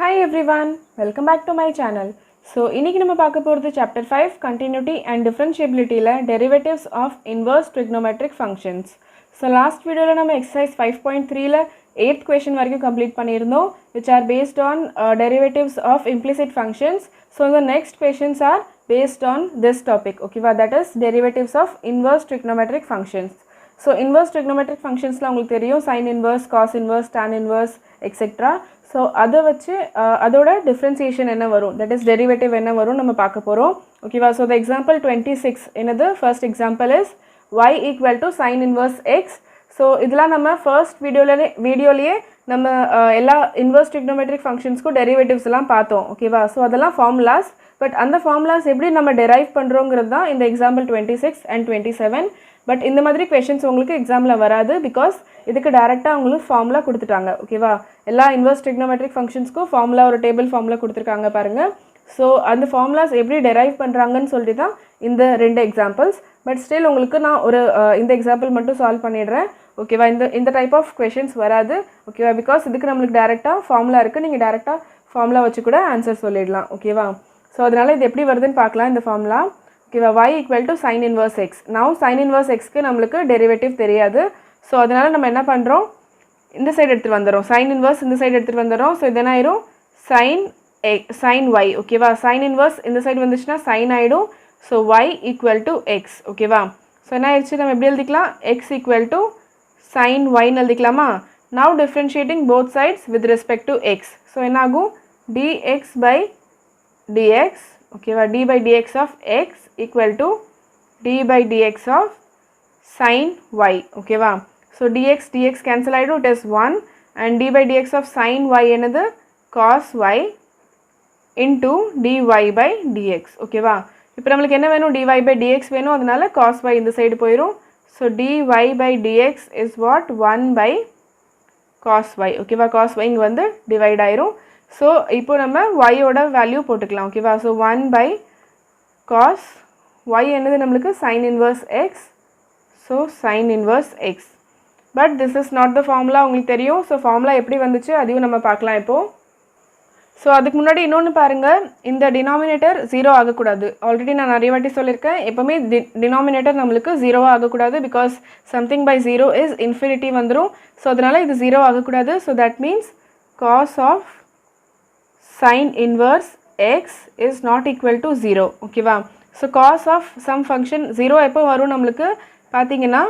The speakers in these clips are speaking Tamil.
Hi everyone, welcome back to my channel. So, இன்னைக்கு நம்ம பார்க்க போறது chapter 5 continuity and differentiabilityல derivatives of inverse trigonometric functions. So, last videoல நம்ம exercise 5.3ல 8th question வரைக்கும் complete பண்ணியிருந்தோம் which are based on derivatives of implicit functions. So, the next questions are based on this topic. Okay, that is derivatives of inverse trigonometric functions. So, inverse trigonometric functionsல உங்களுக்கு தெரியும் sin inverse, cos inverse, tan inverse, etc. So, அதை வச்சு அதோட differentiation என்ன வரும், that is derivative என்ன வரும் நம்ம பார்க்க போகிறோம். ஓகேவா? So, the example 26 என்னது first example is y equal to sin inverse x. So, இதெல்லாம் நம்ம first வீடியோலேயே நம்ம எல்லா inverse trigonometric functionsக்கு derivatives எல்லாம் பார்த்தோம். ஓகேவா? So, அதெல்லாம் formulas. பட் அந்த ஃபார்முலாஸ் எப்படி நம்ம டெரைவ் பண்ணுறோங்கிறது தான் இந்த எக்ஸாம்பிள் 26 and 27. பட் இந்த மாதிரி கொஷின்ஸ் உங்களுக்கு எக்ஸாமில் வராது பிகாஸ் இதுக்கு டேரெக்டாக உங்களுக்கு ஃபார்முலா கொடுத்துட்டாங்க. ஓகேவா? எல்லா இன்வர்ஸ் ட்ரிக்னோமெட்ரிக் ஃபங்க்ஷன்ஸ்க்கும் ஃபார்முலா ஒரு டேபிள் ஃபார்முலா கொடுத்துருக்காங்க பாருங்கள். ஸோ அந்த ஃபார்முலாஸ் எப்படி டெரைவ் பண்ணுறாங்கன்னு சொல்லிட்டு தான் இந்த ரெண்டு எக்ஸாம்பிள்ஸ். பட் ஸ்டில் உங்களுக்கு நான் ஒரு இந்த எக்ஸாம்பிள் மட்டும் சால்வ் பண்ணிடுறேன். ஓகேவா? இந்த டைப் ஆஃப் கொஷின்ஸ் வராது. ஓகேவா? பிகாஸ் இதுக்கு நம்மளுக்கு டேரெக்டாக ஃபார்முலா இருக்குது, நீங்கள் டேரெக்டாக ஃபார்முலா வச்சு கூட ஆன்சர் சொல்லிடலாம். ஓகேவா? ஸோ அதனால் இது எப்படி வருதுன்னு பார்க்கலாம் இந்த ஃபார்முலா. ஓகேவா? y equal to sine inverse x. Now sine inverse எக்ஸ்க்கு நம்மளுக்கு டெரிவேட்டிவ் தெரியாது. ஸோ அதனால் நம்ம என்ன பண்ணுறோம், இந்த சைடு எடுத்துகிட்டு வந்துடுறோம், சைன் இன்வர்ஸ் இந்த சைடு எடுத்துகிட்டு வந்துடுறோம். ஸோ இது என்ன ஆயிரும், சைன் ஒய். ஓகேவா? சைன் இன்வர்ஸ் இந்த சைடு வந்துச்சுன்னா சைன் ஆகிடும். So y equal to x. ஓகேவா? ஸோ என்ன ஆயிடுச்சு, நம்ம எப்படி எழுதிக்கலாம், எக்ஸ் ஈக்குவல் டு சைன் ஒய்ன்னு எழுதிக்கலாமா? Now differentiating both sides with respect to x. So என்ன ஆகும், dx by dx, ஓகேவா, d by dx of x equal to d by dx of sin y. ஓகேவா? ஸோ dx cancel ஆகிடும், it is 1 and d by dx of sin y என்னது cos y into dy by dx. ஓகேவா? இப்போ நம்மளுக்கு என்ன வேணும், dy by dx வேணும், அதனால cos y இந்த சைடு போயிடும். So dy by dx is what, 1 by cos y. ஓகேவா? cos y இங்கே வந்து டிவைட் ஆயிரும். ஸோ இப்போ நம்ம ஒய்யோட வேல்யூ போட்டுக்கலாம். ஓகேவா? ஸோ 1 by cos y என்னது நம்மளுக்கு sin inverse x. So sin inverse x. But this is not the formula, உங்களுக்கு தெரியும். ஸோ ஃபார்முலா எப்படி வந்துச்சு அதையும் நம்ம பார்க்கலாம் இப்போது. ஸோ அதுக்கு முன்னாடி இன்னொன்று பாருங்கள், இந்த டினாமினேட்டர் 0 ஆகக்கூடாது. ஆல்ரெடி நான் நிறைய வாட்டி சொல்லியிருக்கேன், எப்போவுமே டினாமினேட்டர் நம்மளுக்கு 0 ஆகக்கூடாது because something by 0 is infinity வந்துடும். ஸோ அதனால் இது 0 ஆகக்கூடாது. So that means cos of sin inverse x is not equal to 0. ஓகேவா? So cos of some function 0 எப்போ வரும் நம்மளுக்கு பார்த்தீங்கன்னா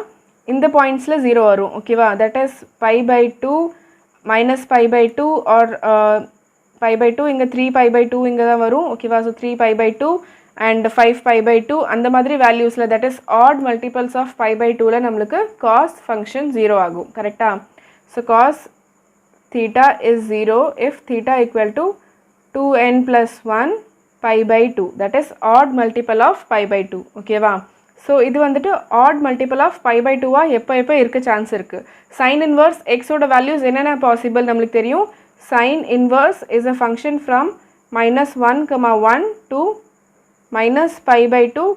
இந்த பாயிண்ட்ஸில் 0 வரும். ஓகேவா? That is pi by 2 minus pi by 2 or pi by 2, இங்கே 3 pi by 2 இங்கே தான் வரும். ஓகேவா? So 3 pi by 2 and 5 pi by 2 அந்த மாதிரி வேல்யூஸில் that is odd multiples of pi by 2ல நம்மளுக்கு cos ஃபங்க்ஷன் 0 ஆகும். கரெக்டாக? So cos theta is 0 if theta equal to 2n plus 1 pi by 2, that is odd multiple of pi by 2. ஓகேவா? ஸோ இது வந்துட்டு at multiple of pi by 2 எப்போ இருக்க சான்ஸ் இருக்குது. சைன் இன்வர்ஸ் எக்ஸோட வேல்யூஸ் என்னென்ன பாசிபிள் நம்மளுக்கு தெரியும். Sine inverse is a function from -1, 1 to -pi by 2,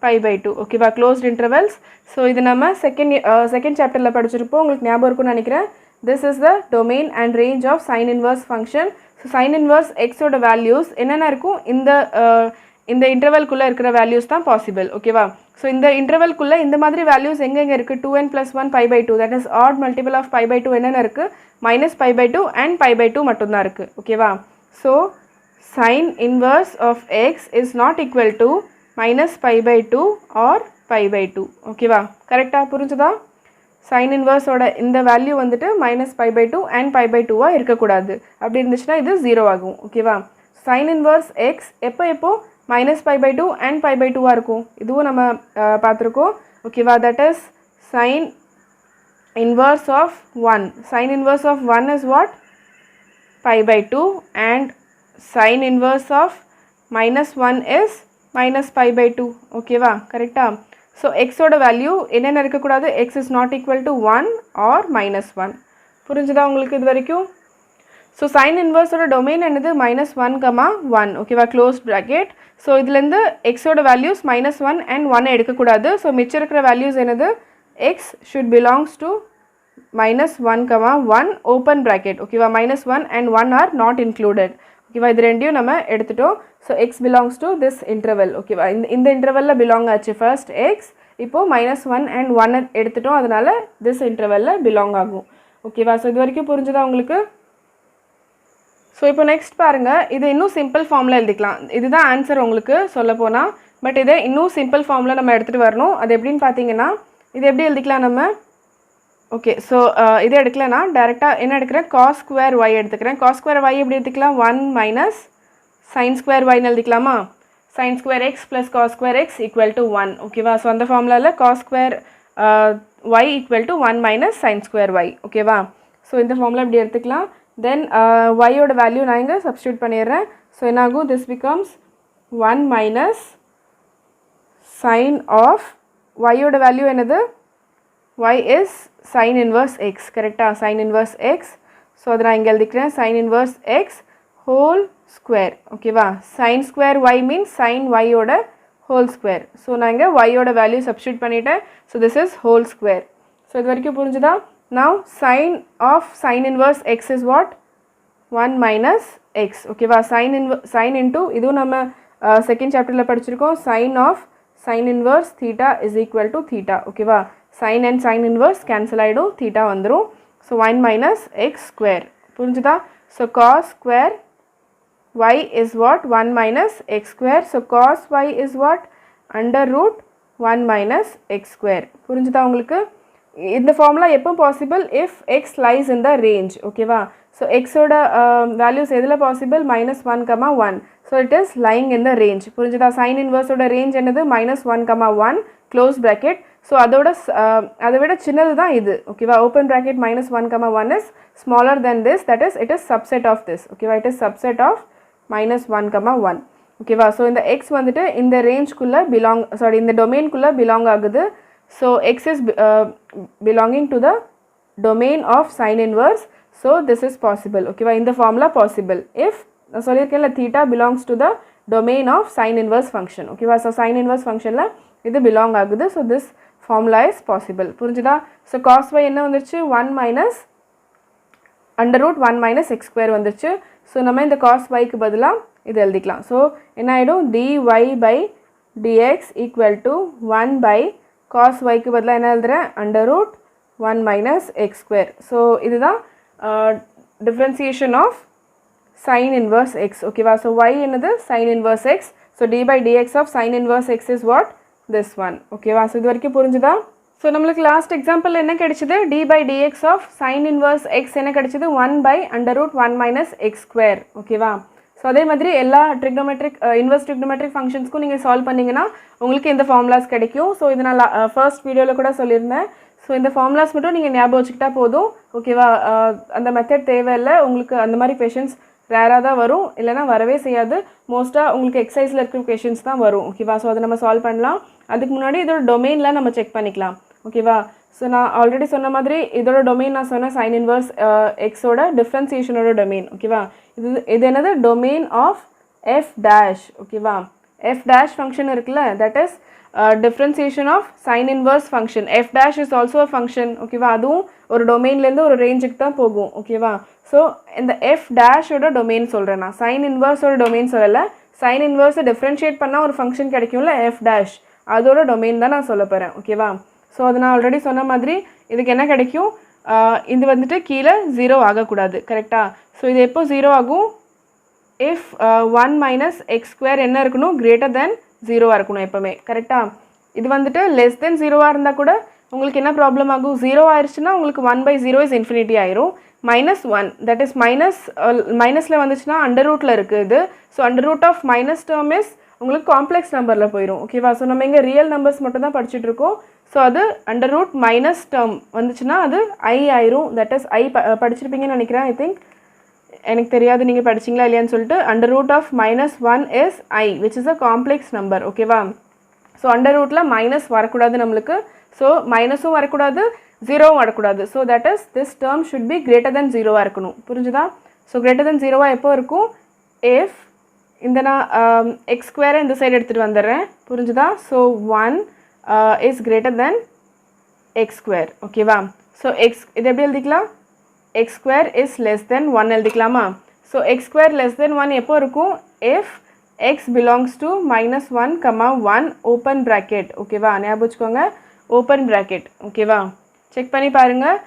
pi by 2. ஓகேவா? Closed intervals. ஸோ இது நம்ம செகண்ட் சாப்டரில் படிச்சிருப்போம், உங்களுக்கு ஞாபகம் இருக்குன்னு நினைக்கிறேன். This is the domain and range of sin inverse function. So sin inverse x ஓட values என்னென்ன இருக்கும், இந்த இன்டர்வல்குள்ளே இருக்கிற வேல்யூஸ் தான் பாசிபிள். ஓகேவா? ஸோ இந்த இன்டர்வல்குள்ளே இந்த மாதிரி வேல்யூஸ் எங்கே இருக்குது, 2n plus 1 pi by 2, that is odd multiple of pi by 2 என்னென்ன இருக்குது, -pi by 2 and pi by 2 மட்டும்தான் இருக்குது. ஓகேவா? So sin inverse of x is not equal to -pi by 2 or pi by 2. ஓகேவா? கரெக்டாக புரிஞ்சுதா? சைன் இன்வர்ஸோட இந்த வேல்யூ வந்துட்டு -pi by 2 and pi by 2 இருக்கக்கூடாது. அப்படி இருந்துச்சுன்னா இது 0 ஆகும். ஓகேவா? சைன் இன்வர்ஸ் எக்ஸ் எப்போ -pi by 2 and pi by 2 இருக்கும், இதுவும் நம்ம பார்த்துருக்கோம். ஓகேவா? That is sine inverse of 1. Sine inverse of 1 is what, pi by 2 and sine inverse of -1 is -pi by 2. ஓகேவா? கரெக்டாக? ஸோ எக்ஸோட வேல்யூ என்னென்ன இருக்கக்கூடாது, x is not equal to 1 or -1. புரிஞ்சுதா உங்களுக்கு இது வரைக்கும்? ஸோ சைன் இன்வர்ஸோட டொமைன் என்னது, -1, 1. ஓகேவா? Close bracket. ஸோ இதுலேருந்து எக்ஸோட வேல்யூஸ் -1 and 1 எடுக்கக்கூடாது. ஸோ மிச்சம் இருக்கிற வேல்யூஸ் என்னது, X should belongs to minus 1 comma 1 open bracket ஓகேவா minus 1 and 1 are not included ஓகேவா இது ரெண்டையும் நம்ம எடுத்துட்டோம் so x belongs to this interval ஓகேவா இந்த இன்டர்வல்ல belong ஆச்சு first x இப்போ minus 1 and 1 எடுத்துட்டோம் அதனால this intervalல belong ஆகும் ஓகேவா so இது வரைக்கும் புரிஞ்சதா உங்களுக்கு ஸோ இப்போ நெக்ஸ்ட் பாருங்கள் இது இன்னும் சிம்பிள் ஃபார்மில் எழுதிக்கலாம் இதுதான் ஆன்சர் உங்களுக்கு சொல்ல போனால் பட் இதை இன்னும் சிம்பிள் ஃபார்மில் நம்ம எடுத்துகிட்டு வரணும் அது எப்படின்னு பார்த்தீங்கன்னா இது எப்படி எழுதிக்கலாம் நம்ம ஓகே ஸோ இதை எடுக்கலன்னா டேரெக்டாக என்ன எடுக்கிறேன் காஸ் ஸ்கொயர் ஒய் எடுத்துக்கிறேன் காஸ் ஸ்கொயர் ஒய் எப்படி எடுத்துக்கலாம் 1 மைனஸ் சைன் ஸ்கொயர் ஒய்னு எழுதிக்கலாமா sine square x plus cos square x equal to 1 ஓகேவா ஸோ அந்த ஃபார்முலாவில் cos square y equal to 1 minus sine square y ஓகேவா ஸோ இந்த ஃபார்முலா இப்படி எடுத்துக்கலாம் then y ஓட வேல்யூ நான் இங்கே சப்ஸ்டியூட் பண்ணிடுறேன் ஸோ என்னாகும் this becomes 1 minus sin of y ஓட வேல்யூ என்னது y is sin inverse x கரெக்டா sin inverse x ஸோ அதை நான் இங்கே எழுதிக்கிறேன் sin inverse x whole square ஓகேவா sin square y means sin y ஓட whole square ஸோ நான் இங்கே y ஓட வேல்யூ சப்ஸ்டியூட் பண்ணிட்டேன் so this is whole square so இது வரைக்கும் புரிஞ்சுதா now sin of sin inverse x is what 1 minus x ஓகேவா sin into இதுவும் நம்ம செகண்ட் சாப்டரில் படிச்சிருக்கோம் sin of sin inverse theta is equal to theta ஓகேவா sin and sin inverse cancel ஆகிடும் theta வந்துடும் ஸோ 1 minus x square புரிஞ்சுதா so cos square y is what 1 minus x square so cos y is what under root 1 minus x square புரிஞ்சுதா உங்களுக்கு இந்த ஃபார்முலா எப்போ possible if X lies in the range ஓகேவா ஸோ எக்ஸோட வேல்யூஸ் எதில் possible -1, 1 so it is lying in the range புரிஞ்சுதா சைன் இன்வர்ஸோட ரேஞ்ச் என்னது -1, 1 க்ளோஸ் ப்ராக்கெட் ஸோ அதை விட சின்னது தான் இது ஓகேவா open bracket -1, 1 is smaller than this that is it is subset of this ஓகேவா இட் இஸ் சப்செட் ஆஃப் -1, 1 ஓகேவா ஸோ இந்த எக்ஸ் வந்துட்டு இந்த ரேஞ்ச்குள்ளே இந்த டொமைன்குள்ளே பிலாங் ஆகுது so x is belonging to the domain of sin inverse so this is possible okay in the formula possible if solirkella theta belongs to the domain of sin inverse function okay so sin inverse function la idu belong agudhu so this formula is possible புரிஞ்சுதா so cos y என்ன வந்துருச்சு 1 minus under root 1 minus x square வந்துருச்சு so நம்ம இந்த cos y க்கு பதிலா இது எழுதிக்கலாம் so என்ன ஆயிடும் dy by dx equal to 1 by cos y க்கு பதிலா என்ன எழுதுறேன் under root 1 minus x square so இதுதான் differentiation of sin inverse x ஓகேவா so y என்னது sin inverse x so d by dx of sin inverse x is what this one ஓகேவா so இது வரைக்கும் புரிஞ்சுதா so நம்மளுக்கு லாஸ்ட் எக்ஸாம்பிள் என்ன கிடைச்சது d by dx of sin inverse x என்ன கிடைச்சது 1 by under root 1 minus x square ஓகேவா ஸோ அதே மாதிரி எல்லா ட்ரிக்னோமெட்ரிக் இன்வர்ஸ் ட்ரிக்னோமெட்ரிக் ஃபங்க்ஷன்ஸ்க்கும் நீங்கள் சால்வ் பண்ணிங்கன்னா உங்களுக்கு இந்த ஃபார்முலாஸ் கிடைக்கும் ஸோ இதை நான் ஃபர்ஸ்ட் வீடியோவில் கூட சொல்லியிருந்தேன் ஸோ இந்த ஃபார்முலாஸ் மட்டும் நீங்கள் ஞாபகம் வச்சுக்கிட்டா போதும் ஓகேவா அந்த மெத்தட் தேவையில்லை உங்களுக்கு அந்த மாதிரி கொஷின்ஸ் ரேராக தான் வரும் இல்லைனா வரவே செய்யாது மோஸ்ட்டாக உங்களுக்கு எக்ஸசைஸில் இருக்கிற கொஷின்ஸ் தான் வரும் ஓகேவா ஸோ அதை நம்ம சால்வ் பண்ணலாம் அதுக்கு முன்னாடி இதோட டொமைன்லாம் நம்ம செக் பண்ணிக்கலாம் ஓகேவா ஸோ நான் ஆல்ரெடி சொன்ன மாதிரி இதோட டொமைன் நான் சொன்னேன் சைன் இன்வர்ஸ் எக்ஸோட டிஃப்ரென்சியேஷனோட டொமைன் ஓகேவா இது என்னது டொமைன் ஆஃப் எஃப் டேஷ் ஓகேவா எஃப் டேஷ் ஃபங்க்ஷன் இருக்குல்ல that is differentiation of sine inverse function f dash is also a function ஓகேவா அதுவும் ஒரு டொமைன்லேருந்து ஒரு ரேஞ்சுக்கு தான் போகும் ஓகேவா ஸோ இந்த எஃப் டேஷோட டொமைன் சொல்கிறேன் நான் சைன் இன்வர்ஸோட டொமைன் சொல்லலை சைன் இன்வர்ஸை டிஃப்ரென்ஷியேட் பண்ணால் ஒரு ஃபங்க்ஷன் கிடைக்கும்ல எஃப் டேஷ் அதோட டொமைன் தான் நான் சொல்ல போகிறேன் ஓகேவா ஸோ அது நான் ஆல்ரெடி சொன்ன மாதிரி இதுக்கு என்ன கிடைக்கும் இது வந்துட்டு கீழே 0 ஆகக்கூடாது கரெக்டாக ஸோ இது எப்போ 0 ஆகும் இஃப் 1 மைனஸ் எக்ஸ் ஸ்கொயர் என்ன இருக்கணும் கிரேட்டர் தென் 0 இருக்கணும் எப்போவுமே கரெக்டாக இது வந்துட்டு லெஸ் தென் 0 இருந்தால் கூட உங்களுக்கு என்ன ப்ராப்ளம் ஆகும் 0 ஆயிடுச்சுன்னா உங்களுக்கு 1/0 இஸ் இன்ஃபினிட்டி ஆயிரும் -1 தட் இஸ் மைனஸில் வந்துச்சுன்னா அண்டர் ரூட்டில் இருக்குது இது so under root of minus term is உங்களுக்கு காம்ப்ளெக்ஸ் நம்பரில் போயிடும் ஓகேவா ஸோ நம்ம இங்கே ரியல் நம்பர்ஸ் மட்டும் தான் படிச்சுட்டு இருக்கோம் ஸோ அது அண்டர் ரூட் மைனஸ் டேர்ம் வந்துச்சுன்னா அது ஐ ஆயிரும் தட் இஸ் ஐ படிச்சிருப்பீங்கன்னு நினைக்கிறேன் ஐ திங்க் எனக்கு தெரியாது நீங்கள் படிச்சிங்களா இல்லையான்னு சொல்லிட்டு under root of -1 is i which is a complex number ஓகேவா ஸோ அண்டர் ரூட்டில் மைனஸ் வரக்கூடாது நம்மளுக்கு ஸோ மைனஸும் வரக்கூடாது 0வும் வரக்கூடாது so that is this term should be greater than 0 இருக்கணும் புரிஞ்சுதா ஸோ கிரேட்டர் தென் 0 எப்போ இருக்கும் இஃப் இந்த நான் எக்ஸ் ஸ்கொயரை இந்த சைடு எடுத்துகிட்டு வந்துடுறேன் புரிஞ்சுதா ஸோ 1 is greater than எக்ஸ் ஸ்கொயர். ஓகேவா? ஸோ எக்ஸ் இது எப்படி எழுதிக்கலாம்? X square is less than 1 எழுதிக்கலாமா? So x square less than 1 எப்போ இருக்கும்? If x belongs to -1, 1 open bracket. ஓகேவா? ஞாபகம் வச்சுக்கோங்க, ஓப்பன் ப்ராக்கெட். ஓகேவா? செக் பண்ணி பாருங்கள்.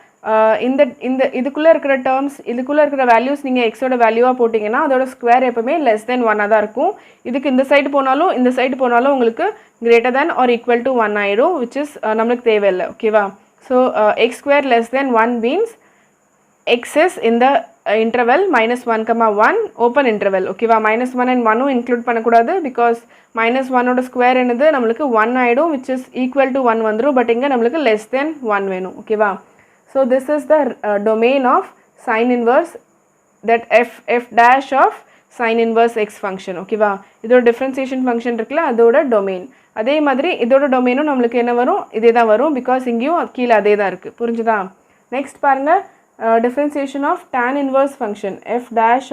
இந்த இந்த இதுக்குள்ளே இருக்கிற டேர்ம்ஸ், இதுக்குள்ளே இருக்கிற வேல்யூஸ் நீங்கள் எக்ஸோட வேல்யூவாக போட்டிங்கன்னா அதோட ஸ்கொயர் எப்போவுமே லெஸ் தென் 1 தான் இருக்கும். இதுக்கு இந்த சைடு போனாலும் இந்த சைடு போனாலும் உங்களுக்கு greater than or equal to 1 ஆயிடும், which is நம்மளுக்கு தேவையில்லை. ஓகேவா? So x square less than 1 means X is இந்த இன்டர்வல் -1, 1 ஓப்பன் இன்டர்வல். ஓகேவா? -1 and 1 இன்க்ளூட் பண்ணக்கூடாது, பிகாஸ் -1ஓட ஸ்கொயர் என்னது நம்மளுக்கு 1 ஆகிடும், which is equal to 1 வந்துடும். பட் இங்கே நம்மளுக்கு less than 1 வேணும். ஓகேவா? So this is the domain of sin inverse, that f dash of sin inverse x function. ஓகேவா? இதோட differentiation function இருக்குல்ல, அதோட domain. அதே மாதிரி இதோட டொமைனும் நம்மளுக்கு என்ன வரும்? இதே தான் வரும், பிகாஸ் இங்கேயும் கீழே அதே தான் இருக்குது. புரிஞ்சுதா? நெக்ஸ்ட் பாருங்கள், differentiation of tan inverse function f dash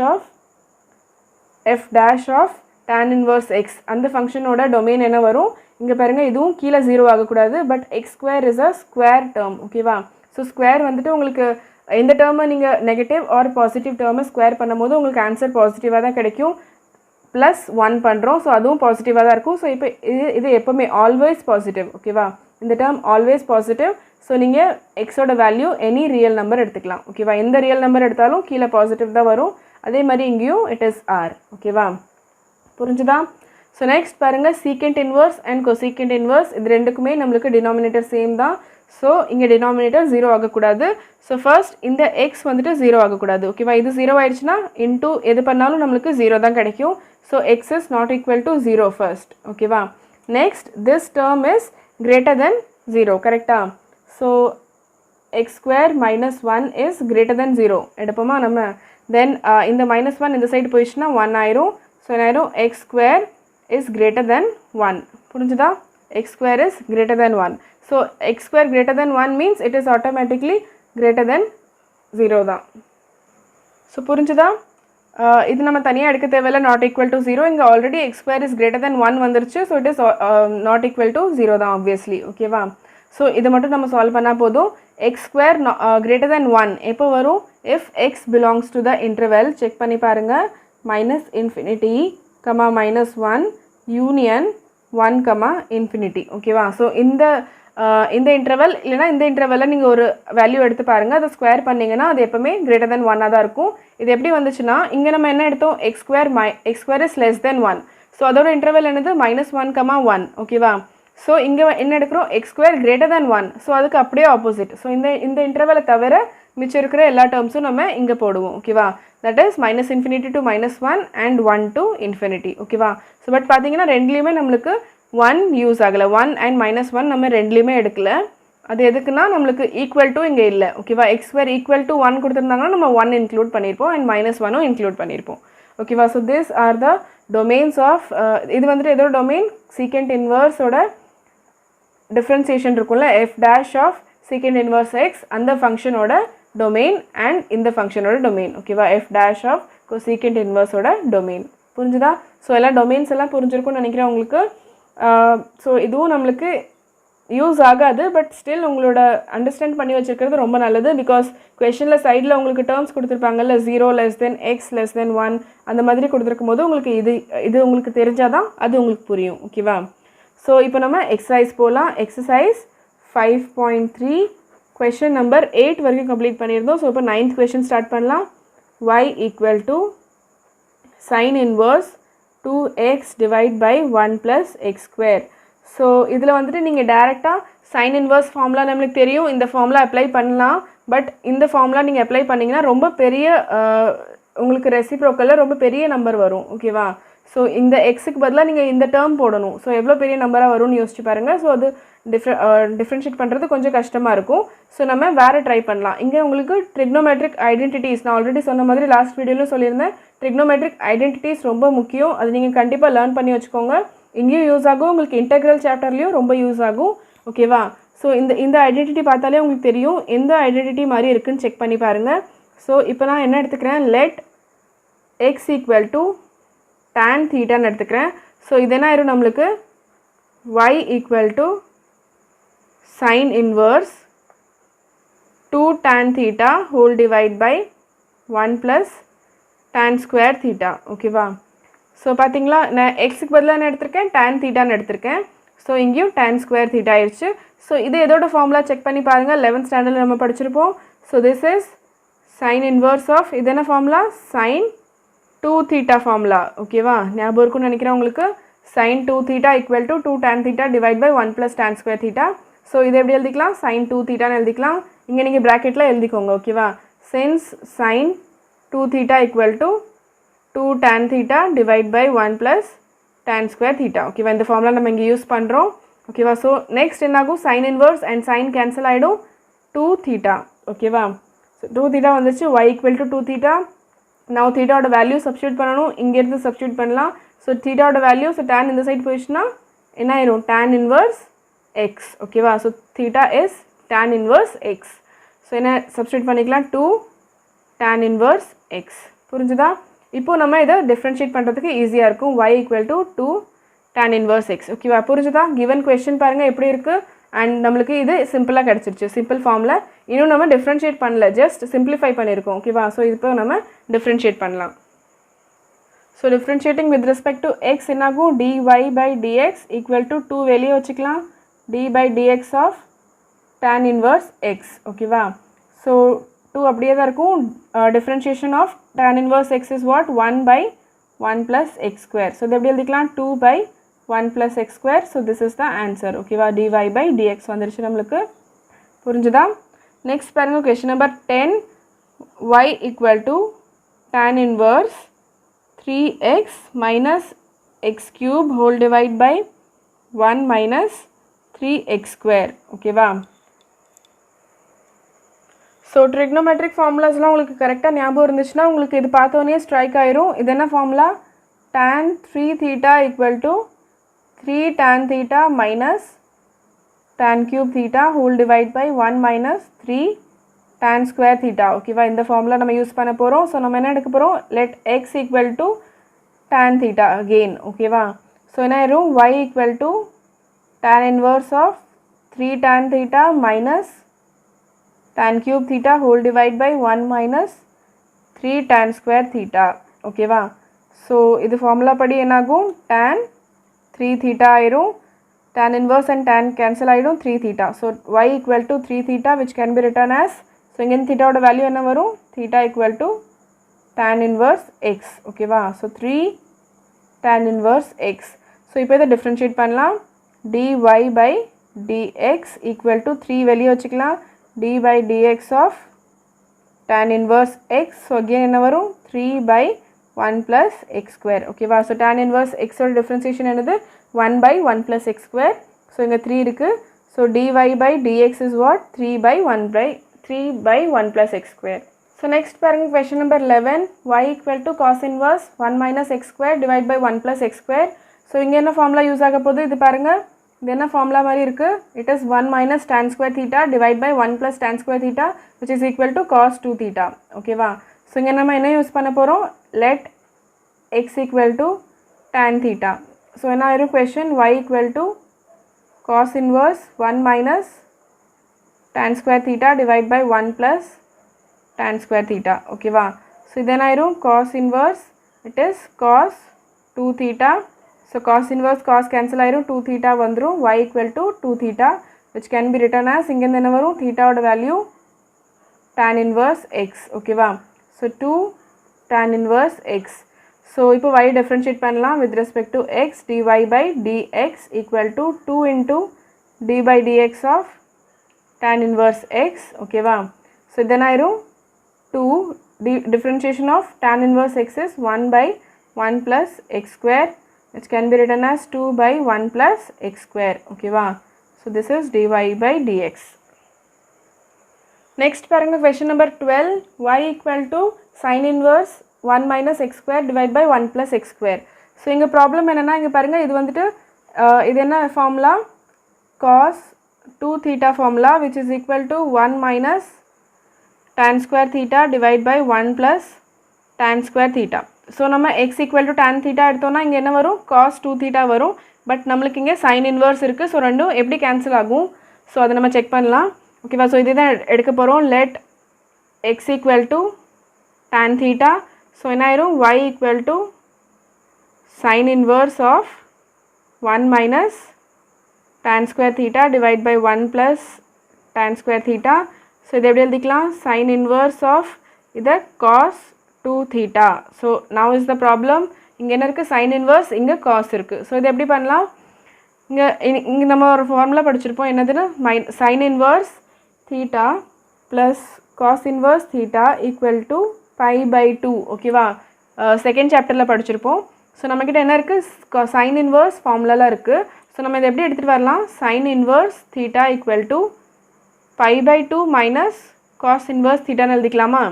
of tan inverse x. அந்த ஃபங்க்ஷனோட டொமைன் என்ன வரும்? இங்கே பாருங்கள், இதுவும் கீழே 0 ஆகக்கூடாது, but x square is a square term. ஓகேவா? ஸோ ஸ்கொயர் வந்துட்டு உங்களுக்கு எந்த டேர்மை நீங்கள் நெகட்டிவ் ஆர் பாசிட்டிவ் டேர்மை ஸ்கொயர் பண்ணும்போது உங்களுக்கு ஆன்சர் பாசிட்டிவாக தான் கிடைக்கும். +1 பண்ணுறோம், ஸோ அதுவும் பாசிட்டிவாக தான் இருக்கும். ஸோ இப்போ இது எப்போவுமே ஆல்வேஸ் பாசிட்டிவ். ஓகேவா? இந்த டேர்ம் ஆல்வேஸ் பாசிட்டிவ். ஸோ நீங்கள் எக்ஸோட வேல்யூ எனி ரியல் நம்பர் எடுத்துக்கலாம். ஓகேவா? எந்த ரியல் நம்பர் எடுத்தாலும் கீழே பாசிட்டிவ் தான் வரும். அதே மாதிரி இங்கேயும் இட் இஸ் ஆர். ஓகேவா? புரிஞ்சுதா? ஸோ நெக்ஸ்ட் பாருங்கள், secant inverse and cosecant inverse. இது ரெண்டுக்குமே நம்மளுக்கு டினாமினேட்டர் சேம் தான். ஸோ இங்கே டினாமினேட்டர் 0 ஆகக்கூடாது. ஸோ ஃபர்ஸ்ட் இந்த எக்ஸ் வந்துட்டு 0 ஆகக்கூடாது. ஓகேவா? இது 0 ஆயிடுச்சுன்னா இன்டூ எது பண்ணாலும் நம்மளுக்கு 0 தான் கிடைக்கும். So x is not equal to 0 first. ஓகேவா? Next this term is greater than 0. கரெக்டா? So x square -1 is greater than 0 எடுப்போமா நம்ம? தென் இந்த -1 இந்த சைடு போயிடுச்சுன்னா 1 ஆயிரும். ஸோ என்ன ஆயிரும்? எக்ஸ் ஸ்கொயர் இஸ் கிரேட்டர் தென் 1. புரிஞ்சுதா? X square is greater then 1. So x square greater than 1 means it is automatically greater than 0 தான். ஸோ புரிஞ்சுதா? இது நம்ம தனியாக எடுக்க தேவையில்லை, நாட் ஈக்குவல் டு 0. இங்கே already X square is greater தென் 1 வந்துருச்சு. So it is not equal to 0 தான் ஆப்வியஸ்லி. ஓகேவா? ஸோ இதை மட்டும் நம்ம சால்வ் பண்ணால் போதும். எக்ஸ் ஸ்கொயர் கிரேட்டர் தென் 1 எப்போ வரும்? If x belongs to the interval. Check பண்ணி பாருங்கள், -∞, -1 யூனியன் 1, ∞. ஓகேவா? ஸோ இந்த இன்டர்வல் இல்லைனா இந்த இன்டர்வலில் நீங்கள் ஒரு வேல்யூ எடுத்து பாருங்கள், அதை ஸ்கொயர் பண்ணிங்கன்னா அது எப்போவுமே கிரேட்டர் தென் 1 தான் இருக்கும். இது எப்படி வந்துச்சுன்னா, இங்கே நம்ம என்ன எடுத்தோம்? X square is less than 1. So அதோட இன்டர்வல் என்னது? -1, 1. ஓகேவா? ஸோ இங்கே என்ன எடுக்கிறோம்? X square greater than 1. So அதுக்கு அப்படியே ஆப்போசிட். ஸோ இந்த இன்டர்வலை தவிர மிச்சம் இருக்கிற எல்லா டேர்ம்ஸும் நம்ம இங்கே போடுவோம். ஓகேவா? That is -∞ to -1 and 1 to ∞. ஓகேவா? ஸோ பட் பார்த்தீங்கன்னா ரெண்டுலேயுமே நம்மளுக்கு 1 யூஸ் ஆகலை. 1 and -1 நம்ம ரெண்டுலேயுமே எடுக்கல. அது எதுக்குன்னா நம்மளுக்கு ஈக்குவல் டு இங்கே இல்லை. ஓகேவா? எக்ஸ் ஸ்கொயர் ஈக்குவல் டு 1 கொடுத்துருந்தாங்கன்னா நம்ம 1 இன்க்ளூட் பண்ணியிருப்போம் அண்ட் -1 இன்க்ளூட் பண்ணியிருப்போம். ஓகேவா? So this are the domains of இது வந்துட்டு எதோட டொமைன்? சீக்கண்ட் இன்வர்ஸோட டிஃப்ரென்சியேஷன் இருக்கும்ல, f dash of secant inverse x, அந்த ஃபங்க்ஷனோட டொமைன் அண்ட் இந்த ஃபங்க்ஷனோட டொமைன். ஓகேவா? எஃப் டேஷ் ஆஃப் சீக்கண்ட் இன்வர்ஸோட டொமைன். புரிஞ்சுதா? ஸோ எல்லாம் டொமைன்ஸ் எல்லாம் புரிஞ்சிருக்கும்னு நினைக்கிறேன் உங்களுக்கு. ஸோ இதுவும் நம்மளுக்கு யூஸ் ஆகாது, பட் ஸ்டில் உங்களோட அண்டர்ஸ்டாண்ட் பண்ணி வச்சுருக்கிறது ரொம்ப நல்லது. பிகாஸ் கொஷனில் சைடில் உங்களுக்கு டேர்ம்ஸ் கொடுத்துருப்பாங்கல்ல, 0 less than x less than 1 அந்த மாதிரி கொடுத்துருக்கும் போது உங்களுக்கு இது உங்களுக்கு தெரிஞ்சால் தான் அது உங்களுக்கு புரியும். ஓகேவா? ஸோ இப்போ நம்ம எக்ஸசைஸ் போகலாம். எக்ஸசைஸ் 5.3 கொஷன் நம்பர் 8 வரைக்கும் கம்ப்ளீட் பண்ணியிருந்தோம். ஸோ இப்போ 9th கொஷன் ஸ்டார்ட் பண்ணலாம். y equal to sin inverse 2x divide by 1 + x square. So இதில் வந்துட்டு நீங்கள் டேரெக்டாக சைன் இன்வர்ஸ் ஃபார்முலா நம்மளுக்கு தெரியும், இந்த ஃபார்முலா அப்ளை பண்ணலாம். பட் இந்த ஃபார்முலா நீங்கள் அப்ளை பண்ணிங்கன்னா ரொம்ப பெரிய உங்களுக்கு ரெசிப்ரோக்கலில் ரொம்ப பெரிய நம்பர் வரும். ஓகேவா? ஸோ இந்த எக்ஸுக்கு பதிலாக நீங்கள் இந்த டேர்ம் போடணும். ஸோ எவ்வளோ பெரிய நம்பராக வரும்னு யோசிச்சு பாருங்கள். ஸோ அது டிஃப்ரென்ஷியேட் பண்ணுறது கொஞ்சம் கஷ்டமாக இருக்கும். ஸோ நம்ம வேறு ட்ரை பண்ணலாம். இங்கே உங்களுக்கு ட்ரிக்னோமெட்ரிக் ஐடென்டிட்டிஸ், நான் ஆல்ரெடி சொன்ன மாதிரி லாஸ்ட் வீடியோவில் சொல்லியிருந்தேன், ட்ரிக்னோமெட்ரிக் ஐடென்டிட்டிஸ் ரொம்ப முக்கியம். அது நீங்கள் கண்டிப்பாக லேர்ன் பண்ணி வச்சுக்கோங்க. இங்கேயும் யூஸ் ஆகும், உங்களுக்கு இன்டெக்ரல் சாப்டர்லேயும் ரொம்ப யூஸ் ஆகும். ஓகேவா? ஸோ இந்த ஐடென்டிட்டி பார்த்தாலே உங்களுக்கு தெரியும் எந்த ஐடென்டிட்டி மாதிரி இருக்குதுன்னு செக் பண்ணி பாருங்கள். ஸோ இப்போ நான் என்ன எடுத்துக்கிறேன்? Let x equal to tan θன்னு எடுத்துக்கிறேன். ஸோ இது என்ன ஆயிரும் நம்மளுக்கு? y equal to sin inverse 2 tan theta whole divide by 1 plus tan square theta. ஓகேவா? ஸோ பார்த்தீங்களா, நான் எக்ஸுக்கு பதிலாக என்ன எடுத்திருக்கேன், tan thetaன்னு எடுத்திருக்கேன். ஸோ இங்கேயும் tan square theta ஆயிடுச்சு. ஸோ இது எதோட ஃபார்முலா செக் பண்ணி பாருங்கள். 11th ஸ்டாண்டர்டில் நம்ம படிச்சிருப்போம். So this is sin inverse of, இது என்ன ஃபார்முலா, sin 2 theta ஃபார்முலா. ஓகேவா? ஞாபகம் இருக்குன்னு நினைக்கிறேன் உங்களுக்கு. sin 2 theta equal to 2 tan theta divide by 1 plus tan square theta. So இதை எப்படி எழுதிக்கலாம், sin 2 thetaன்னு எழுதிக்கலாம். இங்கே நீங்கள் ப்ராக்கெட்டில் எழுதிக்கோங்க. ஓகேவா? since sin 2 theta equal to 2 tan theta divide by 1 plus tan square theta. ஓகேவா? இந்த ஃபார்முலா நம்ம இங்கே யூஸ் பண்ணுறோம். ஓகேவா? ஸோ நெக்ஸ்ட் என்னாகும், sin inverse and sin cancel ஆகிடும், 2 theta. ஓகேவா? ஸோ 2 theta வந்துச்சு, y equal to 2 theta. now thetaவோட வேல்யூ சப்ஸ்டியூட் பண்ணணும், இங்கேருந்து சப்ஸ்டியூட் பண்ணலாம். ஸோ thetaவோட வேல்யூ, ஸோ tan இந்த சைட் போயிடுச்சுன்னா என்ன ஆயிரும், tan inverse x. ஓகேவா? So theta is tan inverse x. So என்ன சப்ஸ்டியூட் பண்ணிக்கலாம், 2 tan inverse x. புரிஞ்சுதா? இப்போது நம்ம இதை டிஃப்ரென்ஷியேட் பண்ணுறதுக்கு ஈஸியாக இருக்கும். y equal to 2 tan inverse x. ஓகேவா? புரிஞ்சுதா? கிவன் கொஸ்டின் பாருங்கள் எப்படி இருக்குது. அண்ட் நம்மளுக்கு இது சிம்பிளாக கிடச்சிருச்சு, சிம்பிள் ஃபார்மில். இன்னும் நம்ம டிஃப்ரென்ஷியேட் பண்ணல, ஜஸ்ட் சிம்பிளிஃபை பண்ணியிருக்கோம். ஓகேவா? ஸோ இப்போ நம்ம டிஃப்ரென்ஷியேட் பண்ணலாம். So differentiating with respect to x என்னாகும், dy by dx equal to 2 வெளியே வச்சுக்கலாம், d by dx of tan inverse x. ஓகேவா? ஸோ 2 அப்படியே தான் இருக்கும். Differentiation of tan inverse x is what, 1 by 1 plus x square. So இது எப்படி எழுதிக்கலாம், 2 by 1 plus x square. So this is the answer. ஓகேவா? dy by dx வந்துருச்சு நம்மளுக்கு. புரிஞ்சுதா? நெக்ஸ்ட் பாருங்கள், question number 10. y equal to tan inverse 3x minus x cube whole divide by 1 minus 3x square. ஓகேவா? ஸோ ட்ரிக்னோமெட்ரிக் ஃபார்முலாஸ்லாம் உங்களுக்கு கரெக்டாக ஞாபகம் இருந்துச்சுன்னா உங்களுக்கு இது பார்த்தோன்னே ஸ்ட்ரைக் ஆயிரும். இது என்ன formula, tan 3 theta equal to 3 tan theta minus tan cube theta whole divide by 1 minus 3 tan square theta. ஓகேவா? இந்த ஃபார்முலா நம்ம யூஸ் பண்ண போகிறோம். ஸோ நம்ம என்ன எடுக்க போகிறோம், let x equal to tan theta again. ஓகேவா? ஸோ என்ன ஆயிரும், y equal to tan inverse of 3 tan theta minus tan cube theta whole divide by 1 minus 3 tan square theta. ஓகேவா? ஸோ இது ஃபார்முலா படி என்னாகும், tan 3 theta ஆயிரும், tan inverse and tan cancel ஆயிடும், 3 theta. So y equal to 3 theta which can be written as, so இங்கே thetaவோட வேல்யூ என்ன வரும், theta equal to tan inverse x. ஓகேவா? So 3 tan inverse x. So இப்போ இதை டிஃப்ரென்ஷியேட் பண்ணலாம், dy by dx equal to 3 வெளியே வச்சுக்கலாம், d by dx of tan inverse x. So again என்ன வரும், 3 by 1 plus x square. ஓகேவா? ஸோ tan inverse x ஓட டிஃப்ரென்சியேஷன் என்னது, 1 by 1 plus x square. So இங்கே 3 இருக்குது. So dy by dx is what, 3 by 1 plus x square. So next பாருங்கள், question number 11. y equal to cos inverse 1 minus x square divide by 1 plus x square. So இங்கே என்ன ஃபார்முலா யூஸ் ஆக போகுது, இது பாருங்கள், இது என்ன ஃபார்முலா மாதிரி இருக்குது, it is 1 minus tan square theta divide by 1 plus tan square theta which is equal to cos 2 theta. ஓகேவா? ஸோ இங்கே நம்ம என்ன யூஸ் பண்ண போகிறோம், let x equal to tan theta. So என்ன ஆயிரும் question, y equal to cos inverse 1 minus tan square theta divide by 1 plus tan square theta. ஓகேவா? ஸோ இது என்ன ஆயிரும், cos inverse, it is cos 2 theta. So cos inverse cos cancel ஆயிரும், 2 theta வந்துடும், y equal to 2 theta which can be written as, இங்கேருந்து என்ன வரும், thetaவோட வேல்யூ tan inverse x. ஓகேவா? So 2 tan inverse x. So இப்போ y டிஃப்ரென்ஷியேட் பண்ணலாம் with respect to x, dy by dx equal to 2 into d by dx of tan inverse x. ஓகேவா? ஸோ இது என்ன ஆயிரும், 2 differentiation of tan inverse x is 1 by 1 plus x square which can be written as 2 by 1 plus x square. ஓகேவா? So this is dy by dx. Next பாருங்க, question number 12. y equal to sin inverse 1 minus x square divide by 1 plus x square. So இங்கே ப்ராப்ளம் என்னென்னா, இங்கே பாருங்கள், இது வந்துட்டு இது என்ன formula, cos 2 theta formula which is equal to 1 minus tan square theta divide by 1 plus tan square theta. So நம்ம x equal to tan theta எடுத்தோம்னா இங்கே என்ன வரும், cos 2 theta வரும். பட் நம்மளுக்கு இங்கே sin inverse இருக்குது. ஸோ ரெண்டும் எப்படி கேன்சல் ஆகும், ஸோ அதை நம்ம செக் பண்ணலாம். ஓகேவா. ஸோ இதுதான் எடுக்க போகிறோம். Let x equal to tan theta. So என்ன ஆயிரும், y equal to sin inverse of 1 minus tan square theta divide by 1 plus tan square theta. So இது எப்படி எழுதிக்கலாம், sin inverse ஆஃப் இதை cos 2 theta. So now is the problem. இங்கே என்ன இருக்குது, sin inverse, இங்கே cos இருக்குது. ஸோ இது எப்படி பண்ணலாம், இங்கே நம்ம ஒரு ஃபார்முலா படிச்சிருப்போம், என்னதுன்னு sin inverse theta plus cos inverse theta equal to pi by 2. ஓகேவா, செகண்ட் சாப்டரில் படிச்சிருப்போம். ஸோ நம்மக்கிட்ட என்ன இருக்குது, sin inverse ஃபார்முலாலாம் இருக்குது. ஸோ நம்ம இதை எப்படி எடுத்துகிட்டு வரலாம், sin inverse theta equal to pi by 2 minus cos inverse theta எழுதிக்கலாமா.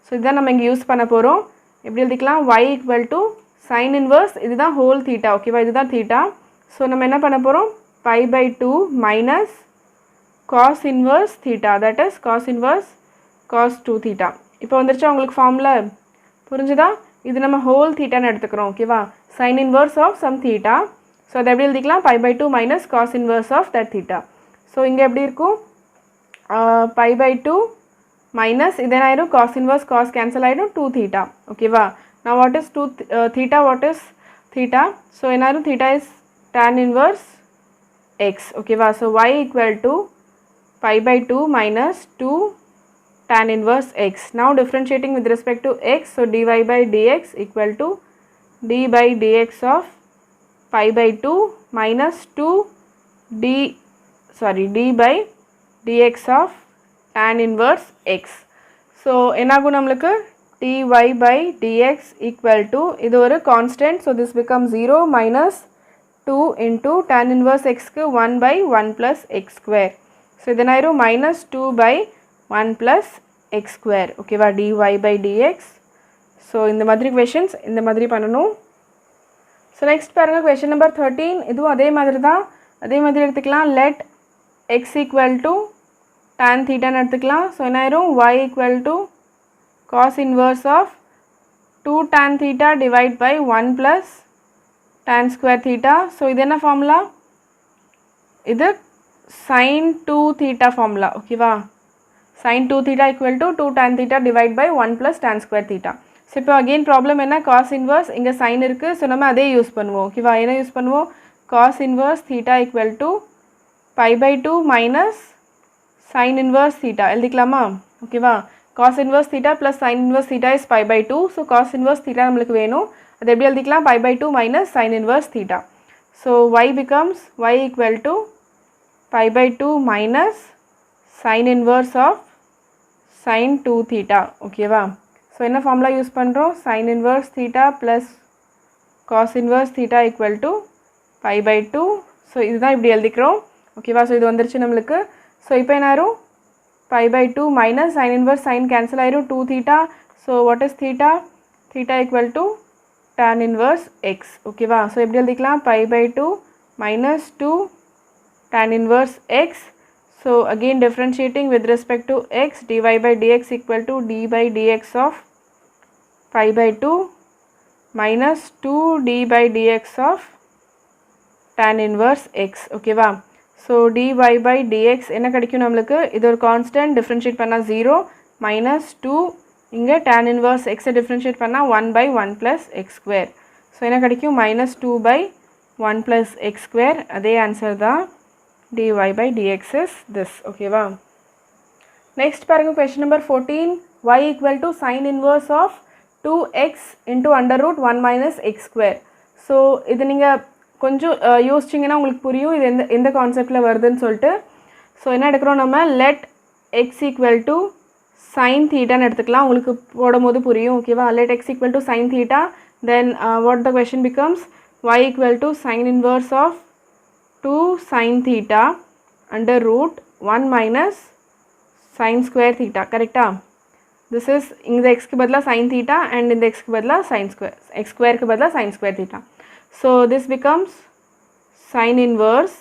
ஸோ இதுதான் நம்ம இங்கே யூஸ் பண்ண போகிறோம். எப்படி எழுதிக்கலாம், y equal to sin inverse, இதுதான் whole theta. ஓகேவா, இதுதான் theta. ஸோ நம்ம என்ன பண்ண போகிறோம், pi by 2 minus cos inverse theta, that is cos inverse cos 2 theta. இப்போ வந்துருச்சா உங்களுக்கு ஃபார்முலா, புரிஞ்சுதா. இது நம்ம ஹோல் தீட்டான்னு எடுத்துக்கிறோம். ஓகேவா, sin inverse of some theta. So அதை எப்படி எழுதிக்கலாம், pi by 2 minus cos inverse of that theta. So இங்கே எப்படி இருக்கும், pi by 2 minus இது என்ன ஆயிடும், cos inverse cos cancel ஆகிடும், 2 theta. ஓகேவா, now what is 2 theta, what is theta. So என்ன ஆயிடும், theta is tan inverse x. ஓகேவா, so y equal to pi by 2 minus 2 tan inverse x. Now differentiating with respect to x, so dy by dx equal to d by dx of pi by 2 minus 2 d by dx of tan inverse x. So என்னாகும் நம்மளுக்கு, dy by dx equal to, இது ஒரு constant, so this becomes 0 minus 2 into tan inverse x க்கு 1 by 1 plus x square. So இது ஆயிரும் minus 2 by 1 plus x square. ஓகேவா, dy by dx. ஸோ இந்த மாதிரி questions இந்த மாதிரி பண்ணணும். ஸோ நெக்ஸ்ட் பாருங்கள், question number 13. இதுவும் அதே மாதிரி தான், அதே மாதிரி எடுத்துக்கலாம். let x equal to tan theta எடுத்துக்கலாம். ஸோ என்ன ஆயிரும், y equal to cos inverse of 2 tan theta divide by 1 plus tan square theta. So இது என்ன ஃபார்முலா, இது sin 2 theta ஃபார்முலா. ஓகேவா, sin 2 theta equal to 2 tan theta divide by 1 plus tan square theta. So இப்போ அகெயின் ப்ராப்ளம் என்ன, cos inverse, இங்கே sin இருக்குது. ஸோ நம்ம அதே யூஸ் பண்ணுவோம். ஓகேவா, என்ன யூஸ் பண்ணுவோம், cos inverse theta equal to pi by 2 minus sin inverse theta எழுதிக்கலாமா. ஓகேவா, cos inverse theta plus sin inverse theta is pi by 2. So cos inverse theta நம்மளுக்கு வேணும், அது எப்படி எழுதிக்கலாம், pi by 2 minus sin inverse theta. So y becomes y equal to pi by 2 minus sin inverse of sin 2 theta. ஓகேவா, ஸோ என்ன ஃபார்முலா யூஸ் பண்ணுறோம், sin inverse theta plus cos inverse theta equal to pi by 2. So இதுதான் இப்படி எழுதிக்கிறோம். ஓகேவா, ஸோ இது வந்துருச்சு நம்மளுக்கு. ஸோ இப்போ என்ன ஆயிரும், pi by 2 minus sin inverse sin cancel ஆயிரும், 2 theta. So what is theta, theta equal to tan inverse x. ஓகேவா, ஸோ எப்படி எழுதிக்கலாம், pi by 2 minus 2 tan inverse x. So again differentiating with respect to x, dy by dx equal to d by dx of pi by 2 minus 2 d by dx of tan inverse x. Okay va. So dy by dx என்ன கிடைக்கும் நம்மளுக்கு, இது ஒரு கான்ஸ்டன்ட், டிஃபரன்ஷியேட் பண்ணால் 0 minus 2, இங்கே tan inverse x டிஃபரன்ஷியேட் பண்ணால் 1 by 1 plus x square. So என்ன கிடைக்கும், minus 2 by 1 plus x square. அதே ஆன்சர் தான், dy by dx is this. Okay va. Next பாருங்க, question number 14. y equal to sin inverse of 2x into under root 1 minus x square. So இது நீங்கள் கொஞ்சம் யோசிச்சிங்கன்னா உங்களுக்கு புரியும் இது எந்த கான்செப்டில் வருதுன்னு சொல்லிட்டு. ஸோ என்ன எடுக்கிறோம் நம்ம, let x equal to sin thetaன்னு எடுத்துக்கலாம், உங்களுக்கு போடும் போது புரியும். ஓகேவா, let x equal to sin theta, then what the question becomes, y equal to sin inverse of 2 sin theta under root 1 minus sin square theta. கரெக்டா, this is இந்த x க்கு பதிலா sin theta and இந்த x க்கு பதிலா sin square, x square க்கு பதிலா sin square theta. So this becomes sin inverse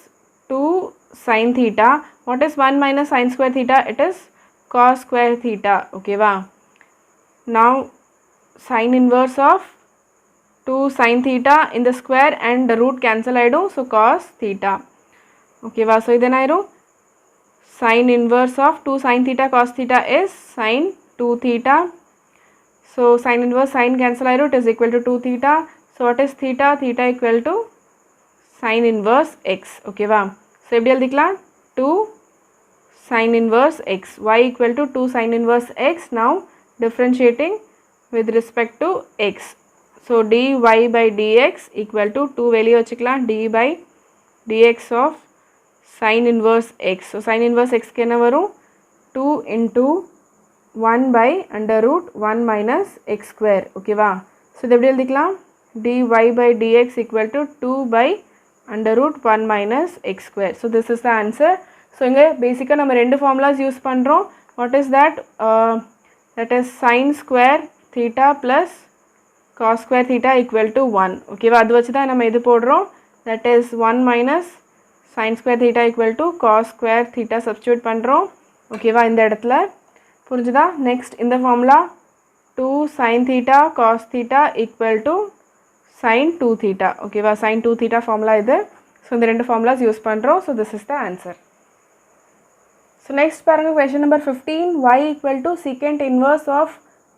2 sin theta. What is 1 minus sin square theta? It is cos square theta. Okay va. Now sin inverse of 2 sin theta in the square and the root cancel ஆயிடும். So cos theta. Okay va. So இது என்ன ஆயிடும், Sin inverse of 2 sin theta cos theta is sin 2 theta. So sin inverse sin cancel ஆயிரும், it is equal to 2 theta. So what is theta? Theta equal to sin inverse x. Okay வா? So எப்படி எழுதிக்கலாம்? 2 sin inverse x. Y equal to 2 sin inverse x. Now differentiating with respect to x. So dy by dx equal to 2 வெளியே வச்சுக்கலாம், d by dx of sin inverse x. So sin inverse x க்கு என்ன வரும்? 2 into 1 by under root 1 minus x square. Okay வா? So இது எப்படி எழுதிக்கலாம்? dy by dx equal to 2 by under root 1 minus x square. So this is the answer. So இங்கே பேசிக்காக நம்ம ரெண்டு ஃபார்முலாஸ் யூஸ் பண்ணுறோம். What is that? That is sin square theta plus cos square theta equal to 1. Okay வா? அது வச்சு தான் நம்ம இது போடுறோம். That is 1 minus sin square theta equal to cos square theta substitute பண்ணுறோம். ஓகேவா? இந்த இடத்துல புரிஞ்சுதா? நெக்ஸ்ட் இந்த formula 2 sin theta cos theta equal to sin 2 theta. ஓகேவா? sin 2 theta ஃபார்முலா இது. ஸோ இந்த ரெண்டு ஃபார்முலாஸ் யூஸ் பண்ணுறோம். So this is the answer. So next பாருங்கள், question number 15. y equal to secant inverse of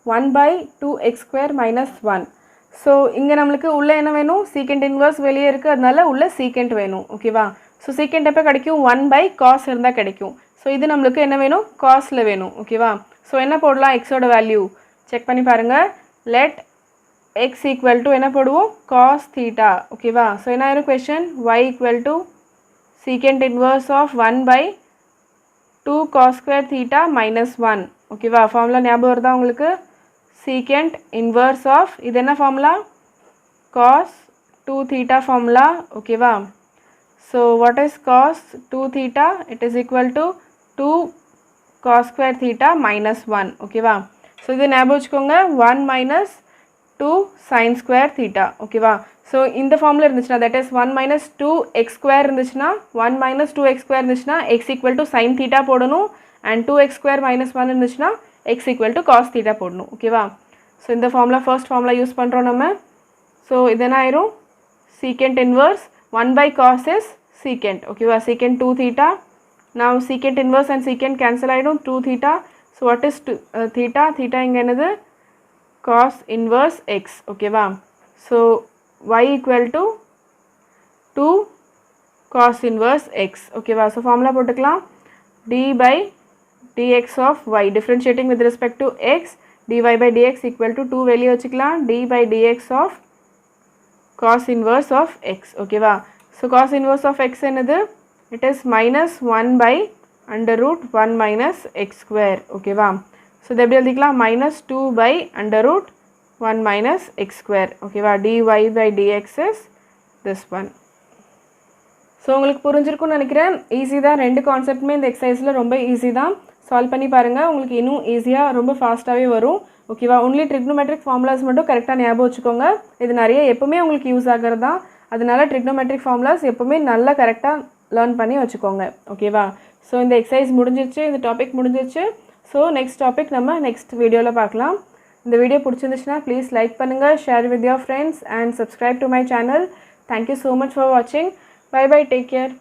1 by 2x square minus 1. So இங்கே நம்மளுக்கு உள்ளே என்ன வேணும்? secant inverse வெளியே இருக்குது, அதனால உள்ளே secant வேணும். ஓகேவா? ஸோ secant எப்போ கிடைக்கும்? 1 by cos இருந்தால் கிடைக்கும். ஸோ இது நம்மளுக்கு என்ன வேணும்? காஸில் வேணும். ஓகேவா? ஸோ என்ன போடலாம்? எக்ஸோட வேல்யூ செக் பண்ணி பாருங்கள். லெட் x equal to என்ன போடுவோம்? cos theta. ஓகேவா? ஸோ என்ன ஆயிரும் question? y equal to secant inverse of 1 by 2 cos square theta minus 1. ஓகேவா? ஃபார்முலா ஞாபகம் வருதா உங்களுக்கு? secant inverse of இது என்ன ஃபார்முலா? cos 2 theta formula. ஓகேவா? So what is cos 2 theta? It is equal to 2 cos square theta minus 1. ஓகேவா? ஸோ இது ஞாபகம் வச்சுக்கோங்க, 1 minus 2 sin square theta. ஓகேவா? ஸோ இந்த ஃபார்முலா இருந்துச்சுன்னா, that is 1 minus 2x square இருந்துச்சுன்னா, 1 minus 2x square இருந்துச்சுன்னா x equal to sin theta போடணும், and 2x square minus 1 இருந்துச்சுன்னா x equal to cos theta போடணும். ஓகேவா? ஸோ இந்த ஃபார்முலா ஃபர்ஸ்ட் ஃபார்முலா யூஸ் பண்ணுறோம் நம்ம. ஸோ இது என்ன ஆயிரும்? secant inverse 1 by cos is secant. ஓகேவா? secant 2 theta. Now secant inverse and secant cancel ஆயிடும், 2 theta. So what is theta? Theta இங்கே என்னது? cos inverse x. ஓகேவா? So y equal to 2 cos inverse x. ஓகேவா? ஸோ ஃபார்முலா போட்டுக்கலாம், d by dx of y differentiating with respect to x, dy by dx equal to 2 வெளியே வச்சுக்கலாம், d by dx of cos inverse of x. ஓகேவா? So cos inverse of x என்னது? it is minus 1 by under root 1 minus x square. ஓகேவா? ஸோ இது எப்படி எழுதிக்கலாம்? minus 2 by under root 1 minus x square. ஓகேவா? dy by dx is this one. So உங்களுக்கு புரிஞ்சிருக்கும்னு நினைக்கிறேன். ஈஸி தான், ரெண்டு கான்செப்ட்டுமே இந்த எக்ஸசைஸில் ரொம்ப ஈஸி தான். சால்வ் பண்ணி பாருங்கள், உங்களுக்கு இன்னும் ஈஸியாக ரொம்ப ஃபாஸ்ட்டாகவே வரும். ஓகேவா? ஒன்லி ட்ரிக்னோமெட்ரிக் ஃபார்முலாஸ் மட்டும் கரெக்டாக ஞாபகம் வச்சுக்கோங்க. இது நிறைய எப்போவுமே உங்களுக்கு யூஸ் ஆகிறது தான். அதனால ட்ரிக்னோமெட்ரிக் ஃபார்முலாஸ் எப்போவுமே நல்லா கரெக்டாக லேர்ன் பண்ணி வச்சுக்கோங்க. ஓகேவா? ஸோ இந்த எக்ஸசைஸ் முடிஞ்சிருச்சு, இந்த டாபிக் முடிஞ்சிருச்சு. ஸோ நெக்ஸ்ட் டாபிக் நம்ம நெக்ஸ்ட் வீடியோவில் பார்க்கலாம். இந்த வீடியோ பிடிச்சிருந்துச்சுன்னா ப்ளீஸ் லைக் பண்ணுங்கள், share with your friends and subscribe to my channel. Thank you so much for வாட்சிங். Bye bye, take care.